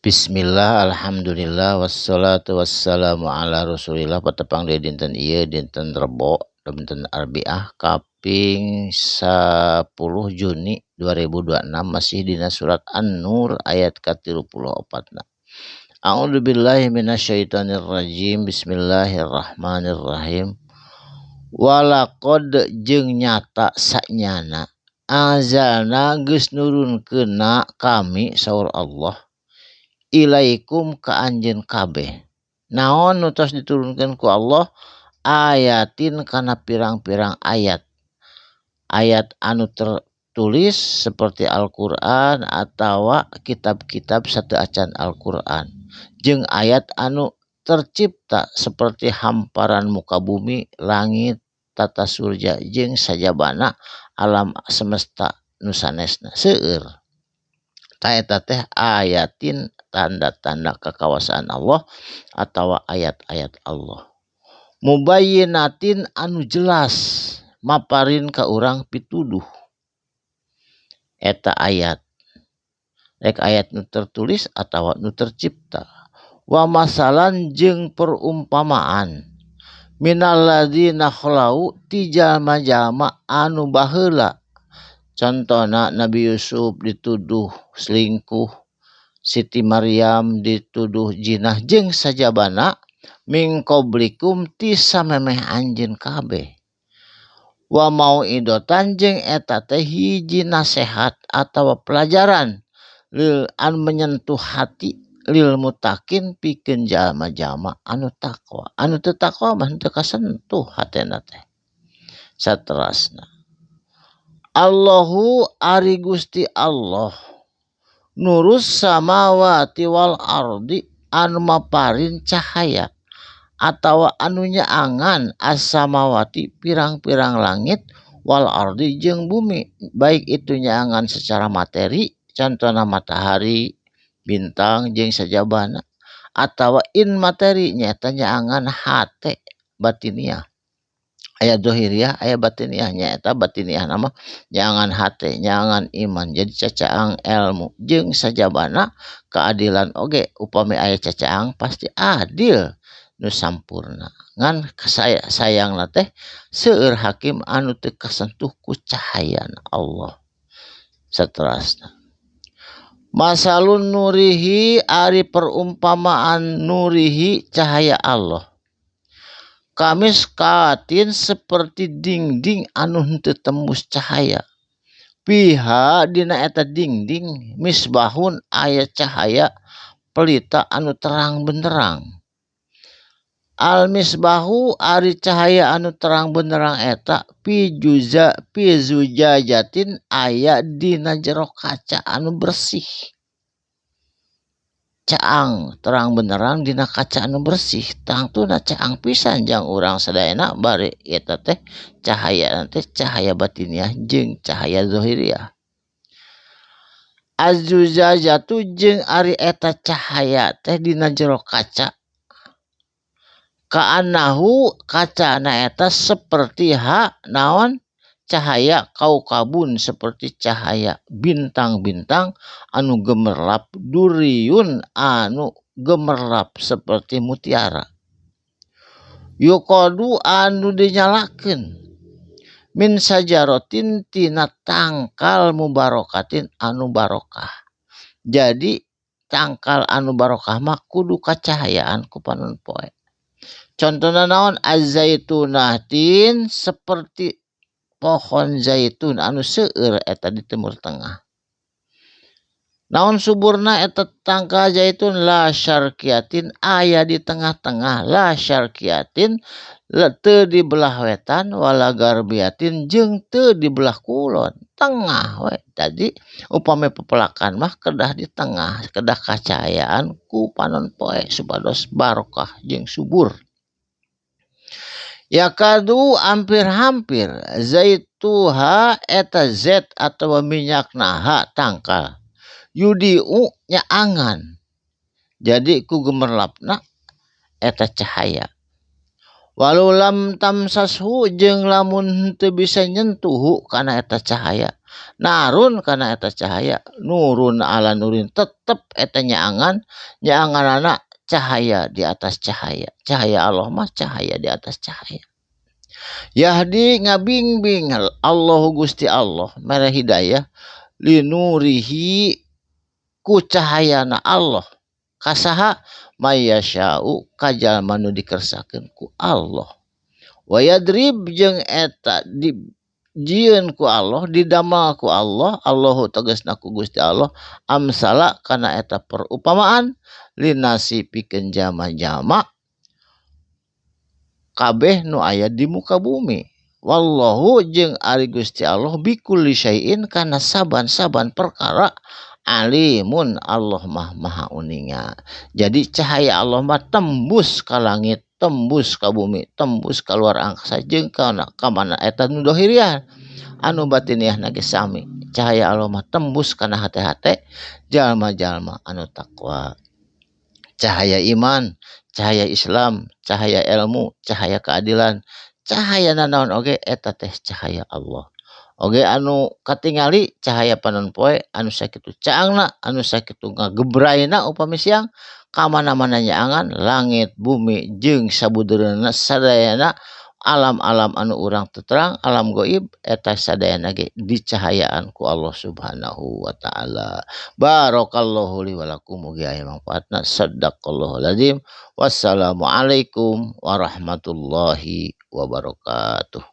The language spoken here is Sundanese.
Bismillah, alhamdulillah, wassalatu wassalamu ala rasulillah. Patepang di dinten ieu dinten Rebo, dinten Arbiah kaping 10 Juni 2026 masih dina surat An-Nur ayat ke-34. A'udzubillahi minasyaitonirrajim. Bismillahirrahmanirrahim. Walaqad jeung nyata sanyana azalna geus nurunkeunna kami saur Allah ilaikum ka anjeun kabeh. Naon nu tos diturunkeun ku Allah? Ayatin kana pirang-pirang ayat. Ayat anu tertulis seperti Al-Qur'an atawa kitab-kitab sateu acan Al-Qur'an. Jeung ayat anu tercipta seperti hamparan muka bumi, langit, tata surya jeung sajabana alam semesta nu sanesna seueur. Ta eta teh ayatin tanda-tanda kekuasaan Allah atau ayat-ayat Allah. Mubayyinatin anu jelas maparin ka urang pituduh. Eta ayat. Rek ayat nu tertulis atau nu tercipta. Wa masalan jeung perumpamaan. Minal ladzina khalau ti jalma-jalma anu baheula. Contohna Nabi Yusuf dituduh selingkuh, Siti Maryam dituduh jinah jeung sajabana min qablikum ti samemeh anjeun kabeh. Wa mau'idotan jeung eta teh hiji nasihat atawa pelajaran lil an menyentuh hati lil mutakin pikeun jalma-jalma anu takwa. Anu teu takwa mah teu kasentuh hatena teh. Saterasna Allahu ari Gusti Allah nurus samawati wal ardi anu maparin cahaya atawa anu nyaangan as-samawati pirang-pirang langit wal ardi jeung bumi, baik itu nyaangan secara materi contohna matahari, bintang jeung sajabana atawa in materi nyaeta nyaangan hate batiniah. Aya dohiriah aya batiniah, nyaeta batiniah nama nyaangan hate, nyaangan iman, jadi cacaang ilmu jeung sajabana keadilan oge. Upami aya cacaang pasti adil nu sampurna. Ngan sayangna teh seueur hakim anu teu kasentuh ku cahayana Allah. Saterasna masalun nurihi ari perumpamaan nurihi cahaya Allah. Kamis katin seperti dinding anu henteu tembus cahaya. Piha dina eta dinding misbahun aya cahaya pelita anu terang benderang. Al misbahu ari cahaya anu terang benderang eta pi zujajatin aya dina jero kaca anu bersih. Caang terang benerang dina kaca anu bersih, tangtuna caang pisan jang urang sadayana bari eta teh cahaya teh cahaya batiniah jeung cahaya zahiriah. Az-zujajatu jeung ari eta cahaya teh dina jero kaca. Ka'annahu kacana eta seperti naon cahaya kaukabun, seperti cahaya bintang-bintang anu gemerlap, duriyun anu gemerlap seperti mutiara. Yuqadu anu dinyalakeun min sajarotin tina tangkal mubarokatin anu barokah. Jadi tangkal anu barokah mah kudu kacahayaan ku panon poe. Contohna naon? Az-zaitunatin seperti pohon zaitun anu seueur eta di timur tengah. Naon suburna eta tangkal zaitun? La syarqiyatin aya di tengah-tengah, la syarqiyatin teu di belah wetan, wala garbiyatin jeung teu di belah kulon, tengah we. Tadi upami pepelakan mah kedah di tengah, kedah kacahayaan ku panon poe supados barokah jeung subur. Yakadu hampir-hampir zaituha eta zat atau minyak naha tangkal yudiu nyaangan, jadi ku gemerlapna eta cahaya. Walau lam tamsashu jeung lamun teu bisa nyentuh kana eta cahaya narun kana eta cahaya nurun ala nurin tetep eta nyaanganana cahaya di atas cahaya. Cahaya Allah mah cahaya di atas cahaya. Yahdi ngabingbing Allahu Gusti Allah mere hidayah linurihi ku cahayana Allah kasaha mayasya'u kajalma nu dikersakeun ku Allah. Wa yadrib jeung eta dijieun ku Allah didamel ku Allah Allahu tegasna ku Gusti Allah amsala kana eta perumpamaan linasi pikeun jalma-jalma kabeh nu aya di muka bumi. Wallahu jeung ari Gusti Allah bikulli syai'in kana saban-saban perkara alimun Allah mah maha uninga. Jadi cahaya Allah mah tembus ka langit, tembus ka bumi, tembus ka luar angkasa jeung kana kamana eta nu dohirian anu batiniah ge sami. Cahaya Allah mah tembus kana hate-hate jalma-jalma anu takwa. Cahaya iman, cahaya Islam, cahaya ilmu, cahaya keadilan, cahaya nanaon oge eta teh cahaya Allah. Oge anu katingali cahaya panon poe anu sakitu caangna anu sakitu ngagebrayna upami siang ka mana-mana nyaangan langit bumi jeung sabudeurna sadayana alam-alam anu urang teu terang alam gaib eta sadayana ge dicahayaan ku Allah Subhanahu wa taala. Barakallahu li wa lakum mugi aya mangfaatna. Shadaqallahul azim. Wassalamualaikum warahmatullahi wabarakatuh.